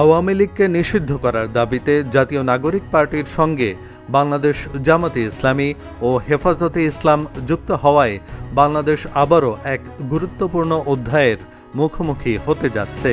আওয়ামী লীগকে নিষিদ্ধ করার দাবিতে জাতীয় নাগরিক পার্টির সঙ্গে বাংলাদেশ জামাতে ইসলামী ও হেফাজতে ইসলাম যুক্ত হওয়ায় বাংলাদেশ আবারও এক গুরুত্বপূর্ণ অধ্যায়ের মুখোমুখি হতে যাচ্ছে।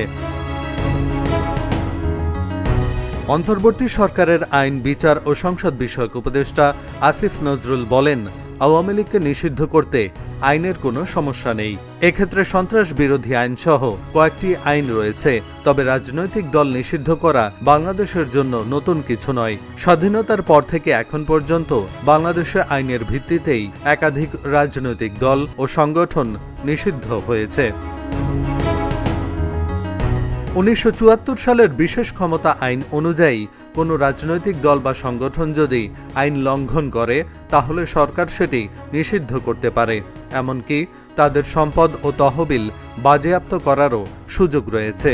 অন্তর্বর্তী সরকারের আইন, বিচার ও সংসদ বিষয়ক উপদেষ্টা আসিফ নজরুল বলেন, আওয়ামী লীগকে নিষিদ্ধ করতে আইনের কোনো সমস্যা নেই। এক্ষেত্রে সন্ত্রাস বিরোধী আইনসহ কয়েকটি আইন রয়েছে। তবে রাজনৈতিক দল নিষিদ্ধ করা বাংলাদেশের জন্য নতুন কিছু নয়। স্বাধীনতার পর থেকে এখন পর্যন্ত বাংলাদেশে আইনের ভিত্তিতেই একাধিক রাজনৈতিক দল ও সংগঠন নিষিদ্ধ হয়েছে। 1974 সালের বিশেষ ক্ষমতা আইন অনুযায়ী কোনো রাজনৈতিক দল বা সংগঠন যদি আইন লঙ্ঘন করে তাহলে সরকার সেটি নিষিদ্ধ করতে পারে। এমনকি তাদের সম্পদ ও তহবিল বাজেয়াপ্ত করারও সুযোগ রয়েছে।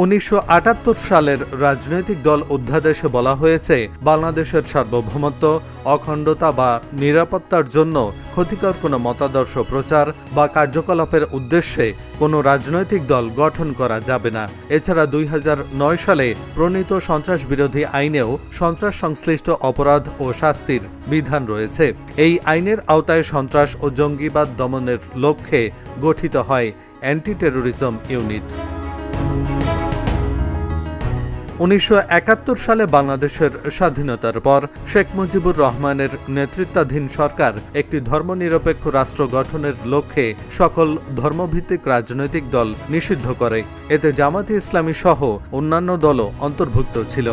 1978 সালের রাজনৈতিক দল অধ্যাদেশে বলা হয়েছে, বাংলাদেশের সার্বভৌমত্ব, অখণ্ডতা বা নিরাপত্তার জন্য ক্ষতিকর কোনো মতাদর্শ প্রচার বা কার্যকলাপের উদ্দেশ্যে কোনো রাজনৈতিক দল গঠন করা যাবে না। এছাড়া 2009 সালে প্রণীত সন্ত্রাস বিরোধী আইনেও সন্ত্রাস সংশ্লিষ্ট অপরাধ ও শাস্তির বিধান রয়েছে। এই আইনের আওতায় সন্ত্রাস ও জঙ্গিবাদ দমনের লক্ষ্যে গঠিত হয় অ্যান্টি টেরোরিজম ইউনিট। 1971 সালে বাংলাদেশের স্বাধীনতার পর শেখ মুজিবুর রহমানের নেতৃত্বাধীন সরকার একটি ধর্মনিরপেক্ষ রাষ্ট্র গঠনের লক্ষ্যে সকল ধর্মভিত্তিক রাজনৈতিক দল নিষিদ্ধ করে। এতে জামাতে ইসলামী সহ অন্যান্য দলও অন্তর্ভুক্ত ছিল।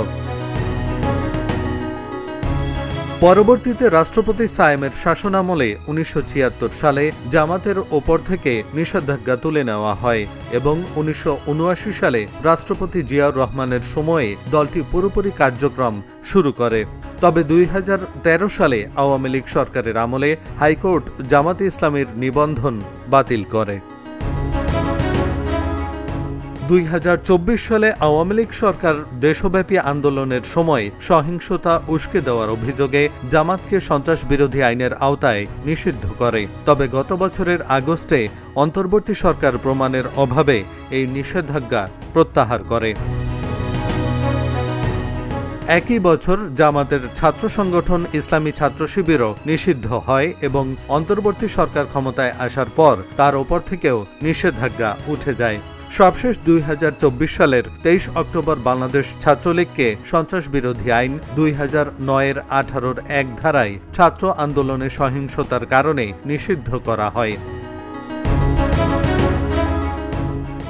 পরবর্তীতে রাষ্ট্রপতি সায়েমের শাসনামলে 1976 সালে জামাতের ওপর থেকে নিষেধাজ্ঞা তুলে নেওয়া হয় এবং 1979 সালে রাষ্ট্রপতি জিয়াউর রহমানের সময়ে দলটি পুরোপুরি কার্যক্রম শুরু করে। তবে 2013 সালে আওয়ামী লীগ সরকারের আমলে হাইকোর্ট জামাতে ইসলামীর নিবন্ধন বাতিল করে। 2024 সালে আওয়ামী লীগ সরকার দেশব্যাপী আন্দোলনের সময় সহিংসতা উস্কে দেওয়ার অভিযোগে জামাতকে সন্ত্রাস বিরোধী আইনের আওতায় নিষিদ্ধ করে। তবে গত বছরের আগস্টে অন্তর্বর্তী সরকার প্রমাণের অভাবে এই নিষেধাজ্ঞা প্রত্যাহার করে। একই বছর জামাতের ছাত্র সংগঠন ইসলামী ছাত্র শিবিরও নিষিদ্ধ হয় এবং অন্তর্বর্তী সরকার ক্ষমতায় আসার পর তার ওপর থেকেও নিষেধাজ্ঞা উঠে যায়। সবশেষ 2024 সালের 23 অক্টোবর বাংলাদেশ ছাত্রলীগকে সন্ত্রাস বিরোধী আইন 2009-এর 18-র 1 ধারায় ছাত্র আন্দোলনে সহিংসতার কারণে নিষিদ্ধ করা হয়।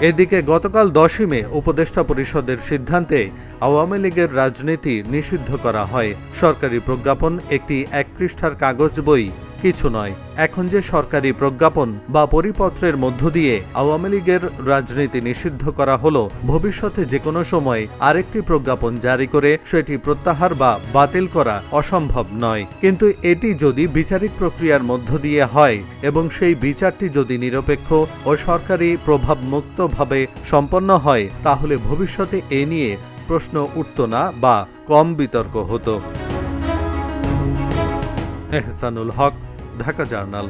এদিকে গতকাল 10 মে উপদেষ্টা পরিষদের সিদ্ধান্তে আওয়ামী লীগের রাজনীতি নিষিদ্ধ করা হয়। সরকারি প্রজ্ঞাপন একটি 1 পৃষ্ঠার কাগজ বই কিছু নয়। এখন যে সরকারি প্রজ্ঞাপন বা পরিপত্রের মধ্য দিয়ে আওয়ামী লীগের রাজনীতি নিষিদ্ধ করা হলো, ভবিষ্যতে যে কোনো সময় আরেকটি প্রজ্ঞাপন জারি করে সেটি প্রত্যাহার বা বাতিল করা অসম্ভব নয়। কিন্তু এটি যদি বিচারিক প্রক্রিয়ার মধ্য দিয়ে হয় এবং সেই বিচারটি যদি নিরপেক্ষ ও সরকারি প্রভাবমুক্তভাবে সম্পন্ন হয়, তাহলে ভবিষ্যতে এ নিয়ে প্রশ্ন উঠত না বা কম বিতর্ক হতো। এহসানুল হক, ঢাকা জার্নাল।